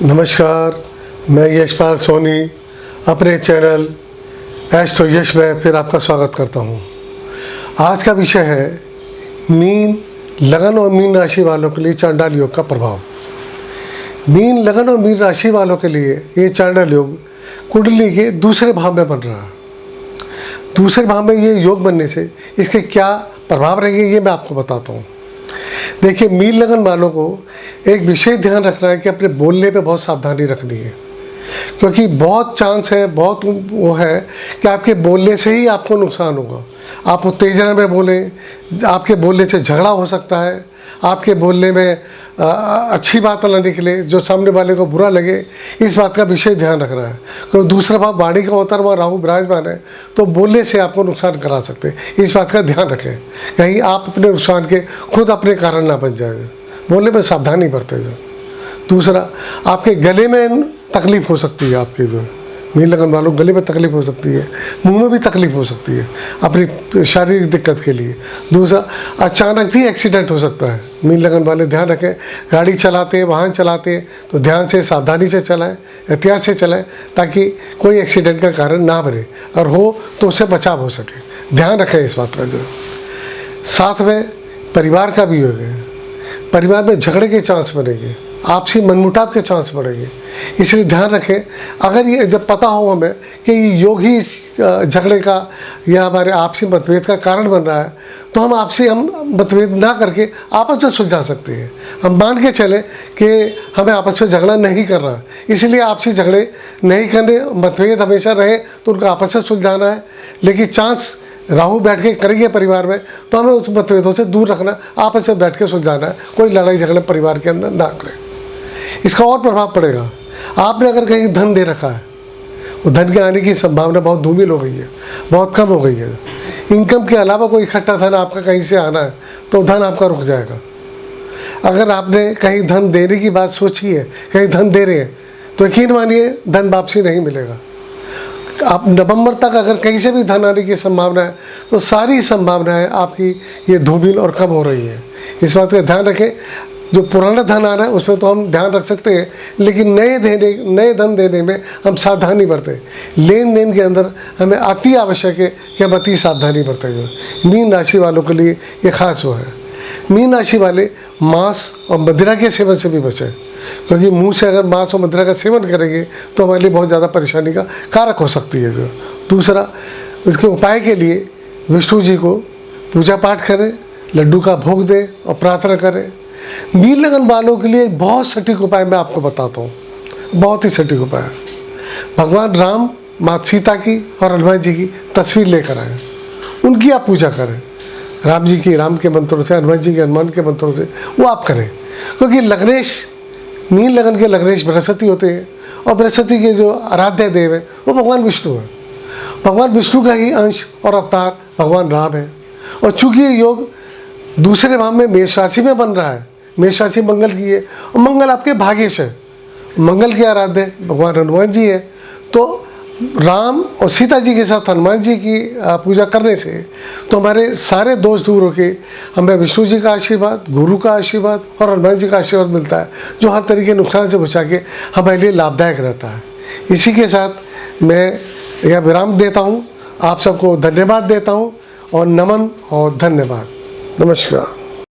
नमस्कार, मैं यशपाल सोनी अपने चैनल एस्ट्रो यश में फिर आपका स्वागत करता हूं। आज का विषय है मीन, लगन और मीन राशि वालों के लिए चांडाल योग का प्रभाव। मीन, लगन और मीन राशि वालों के लिए ये चांडाल योग कुंडली के दूसरे भाव में बन रहा है। दूसरे भाव में ये योग बनने से इसके क्या प्रभाव रहेंगे ये मैं आपको बताता हूँ। देखिए, मीन लगन वालों को एक विशेष ध्यान रखना है कि अपने बोलने पे बहुत सावधानी रखनी है, क्योंकि बहुत चांस है, बहुत वो है कि आपके बोलने से ही आपको नुकसान होगा। आप उत्तेजना में बोलें, आपके बोलने से झगड़ा हो सकता है, आपके बोलने में अच्छी बात ना निकले जो सामने वाले को बुरा लगे। इस बात का विशेष ध्यान रखना है, क्योंकि दूसरा भाव वाणी का होता है, वहाँ राहु विराजमान है, तो बोलने से आपको नुकसान करा सकते हैं। इस बात का ध्यान रखें, कहीं आप अपने नुकसान के खुद अपने कारण ना बन जाए। बोलने में सावधानी बरतें। दूसरा, आपके गले में तकलीफ़ हो सकती है। आपके जो मीन लगन वालों गले में तकलीफ हो सकती है, मुंह में भी तकलीफ हो सकती है अपनी शारीरिक दिक्कत के लिए। दूसरा, अचानक भी एक्सीडेंट हो सकता है। मीन लगन वाले ध्यान रखें, गाड़ी चलाते, वाहन चलाते तो ध्यान से, सावधानी से चलाएं, एहतियात से चलाएं, ताकि कोई एक्सीडेंट का कारण ना बने, और हो तो उससे बचाव हो सके। ध्यान रखें इस बात का। जो साथ में परिवार का भी होगा, परिवार में झगड़े के चांस बनेंगे, आपसी मनमुटाव के चांस बढ़ेंगे। इसलिए ध्यान रखें, अगर ये जब पता हो हमें कि ये योग ही झगड़े का या हमारे आपसी मतभेद का कारण बन रहा है, तो हम मतभेद ना करके आपस में सुलझा सकते हैं। हम मान के चले कि हमें आपस में झगड़ा नहीं कर रहा है, इसलिए आपसी झगड़े नहीं करने, मतभेद हमेशा रहे तो उनको आपस में सुलझाना है। लेकिन चांस राहु बैठ के करेंगे परिवार में, तो हमें उस मतभेदों से दूर रखना, आपस में बैठ के सुलझाना है। कोई लड़ाई झगड़े परिवार के अंदर ना करें। इसका और प्रभाव पड़ेगा, आपने अगर कहीं धन दे रखा है, वो धन के आने की संभावना बहुत धूमिल हो गई है, बहुत कम हो गई है। इनकम के अलावा कोई इकट्ठा धन आपका कहीं से आना है तो धन आपका रुक जाएगा। अगर आपने कहीं धन देने की बात सोची है, कहीं धन दे रहे हैं, तो यकीन मानिए धन वापसी नहीं मिलेगा। आप नवंबर तक अगर कहीं से भी धन आने की संभावना है, तो सारी संभावनाएं आपकी ये धूमिल और कम हो रही है। इस बात का ध्यान रखें। जो पुराना धन आ रहा है उसमें तो हम ध्यान रख सकते हैं, लेकिन नए धन देने में हम सावधानी बरतें। लेन देन के अंदर हमें अति आवश्यक है कि हम अति सावधानी बरतें। मीन राशि वालों के लिए ये खास वो है। मीन राशि वाले मांस और मदिरा के सेवन से भी बचें, क्योंकि मुंह से अगर मांस और मदिरा का सेवन करेंगे तो हमारे लिए बहुत ज़्यादा परेशानी का कारक हो सकती है। जो दूसरा, इसके उपाय के लिए विष्णु जी को पूजा पाठ करें, लड्डू का भोग दें और प्रार्थना करें। मीन लगन वालों के लिए बहुत सटीक उपाय मैं आपको बताता हूँ, बहुत ही सटीक उपाय। भगवान राम, माँ सीता की और हनुमान जी की तस्वीर लेकर आए, उनकी आप पूजा करें। राम जी की राम के मंत्रों से, हनुमान जी के हनुमान के मंत्रों से वो आप करें, क्योंकि लग्नेश, मीन लगन के लग्नेश बृहस्पति होते हैं, और बृहस्पति के जो आराध्य देव है वो भगवान विष्णु है। भगवान विष्णु का ही अंश और अवतार भगवान राम है। और चूँकि ये योग दूसरे भाव में मेष राशि में बन रहा है, मेष राशि मंगल की है, और मंगल आपके भाग्येश है, मंगल के आराध्य भगवान हनुमान जी है। तो राम और सीता जी के साथ हनुमान जी की पूजा करने से तो हमारे सारे दोष दूर होके हमें विष्णु जी का आशीर्वाद, गुरु का आशीर्वाद और हनुमान जी का आशीर्वाद मिलता है, जो हर तरीके के नुकसान से बचा के हमारे लिए लाभदायक रहता है। इसी के साथ मैं यह विराम देता हूँ, आप सबको धन्यवाद देता हूँ, और नमन और धन्यवाद। नमस्कार।